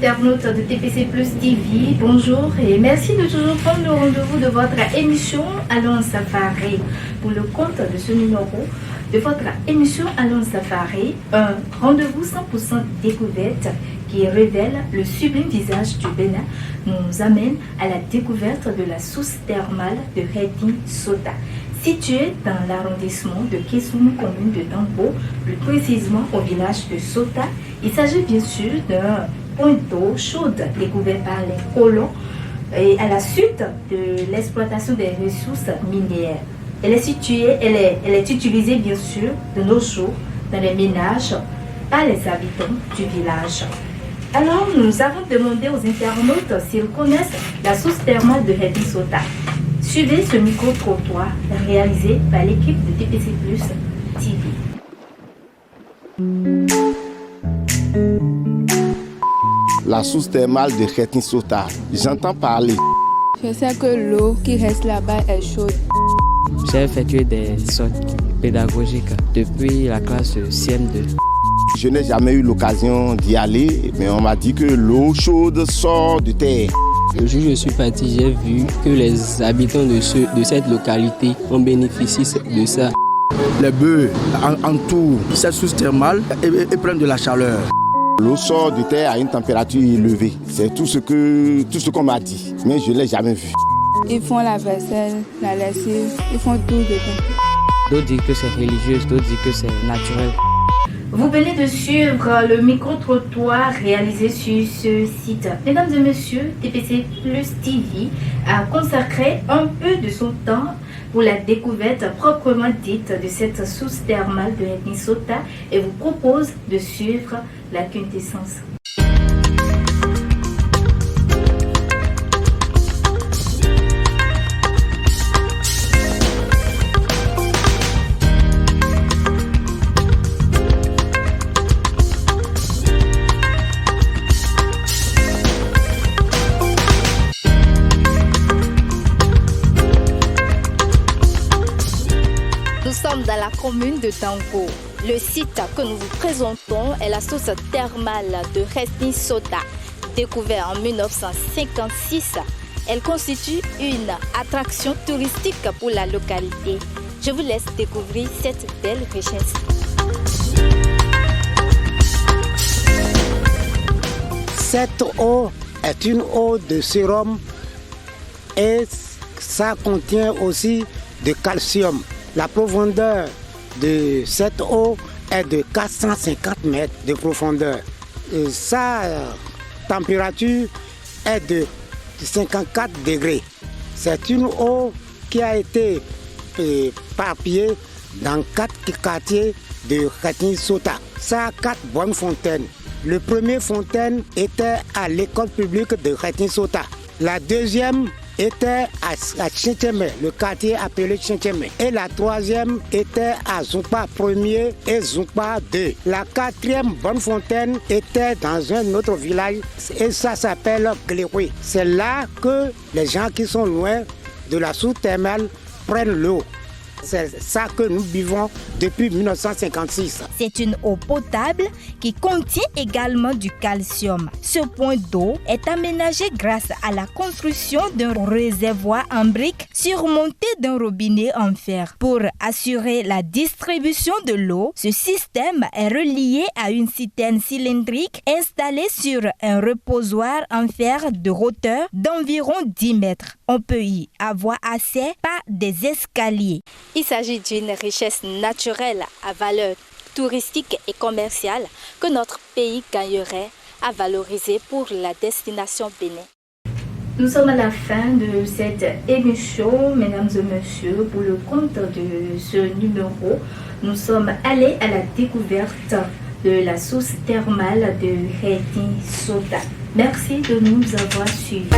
internautes de TPC Plus TV, bonjour et merci de toujours prendre le rendez-vous de votre émission Allons Safari. Pour le compte de ce numéro de votre émission Allons Safari, un rendez-vous 100% découverte qui révèle le sublime visage du Bénin nous amène à la découverte de la source thermale de Rétin Sota. Située dans l'arrondissement de Kessoum, commune de Dambo, plus précisément au village de Sota, il s'agit bien sûr d'un point d'eau chaude découvert par les colons et à la suite de l'exploitation des ressources minières. Elle est utilisée bien sûr de nos jours dans les ménages par les habitants du village. Alors nous avons demandé aux internautes s'ils connaissent la source thermale de Rétin Sota. Suivez ce micro-trottoir réalisé par l'équipe de TPC Plus TV. La source thermale de Rétin Sota, j'entends parler. Je sais que l'eau qui reste là-bas est chaude. J'ai effectué des sortes pédagogiques depuis la classe CM2. Je n'ai jamais eu l'occasion d'y aller, mais on m'a dit que l'eau chaude sort de terre. Le jour où je suis parti, j'ai vu que les habitants de cette localité ont bénéficié de ça. Les bœufs entourent cette source thermale et prennent de la chaleur. L'eau sort de terre à une température élevée. C'est tout ce qu'on m'a dit, mais je ne l'ai jamais vu. Ils font la vaisselle, la lessive, ils font tout dedans. D'autres disent que c'est religieux, d'autres disent que c'est naturel. Vous venez de suivre le micro-trottoir réalisé sur ce site. Mesdames et messieurs, TPC Plus TV a consacré un peu de son temps pour la découverte proprement dite de cette source thermale de Rétin Sota et vous propose de suivre la quintessence. Nous sommes dans la commune de Dambo. Le site que nous vous présentons est la source thermale de Rétin Sota. Découverte en 1956, elle constitue une attraction touristique pour la localité. Je vous laisse découvrir cette belle richesse. Cette eau est une eau de sérum et ça contient aussi de calcium. La profondeur de cette eau est de 450 mètres de profondeur. Et sa température est de 54 degrés. C'est une eau qui a été éparpillée dans 4 quartiers de Rétin Sota. Ça a 4 bonnes fontaines. Le premier fontaine était à l'école publique de Rétin Sota. La deuxième était à Chinchemé, le quartier appelé Chinchemé. Et la troisième était à Zumpa 1er et Zumpa 2. La quatrième bonne fontaine était dans un autre village et ça s'appelle Gléoué. C'est là que les gens qui sont loin de la source thermale prennent l'eau. C'est ça que nous buvons depuis 1956. C'est une eau potable qui contient également du calcium. Ce point d'eau est aménagé grâce à la construction d'un réservoir en briques surmonté d'un robinet en fer. Pour assurer la distribution de l'eau, ce système est relié à une citerne cylindrique installée sur un reposoir en fer de hauteur d'environ 10 mètres. On peut y avoir accès par des escaliers. Il s'agit d'une richesse naturelle à valeur touristique et commerciale que notre pays gagnerait à valoriser pour la destination Bénin. Nous sommes à la fin de cette émission, mesdames et messieurs. Pour le compte de ce numéro, nous sommes allés à la découverte de la source thermale de Rétin Sota. Merci de nous avoir suivis.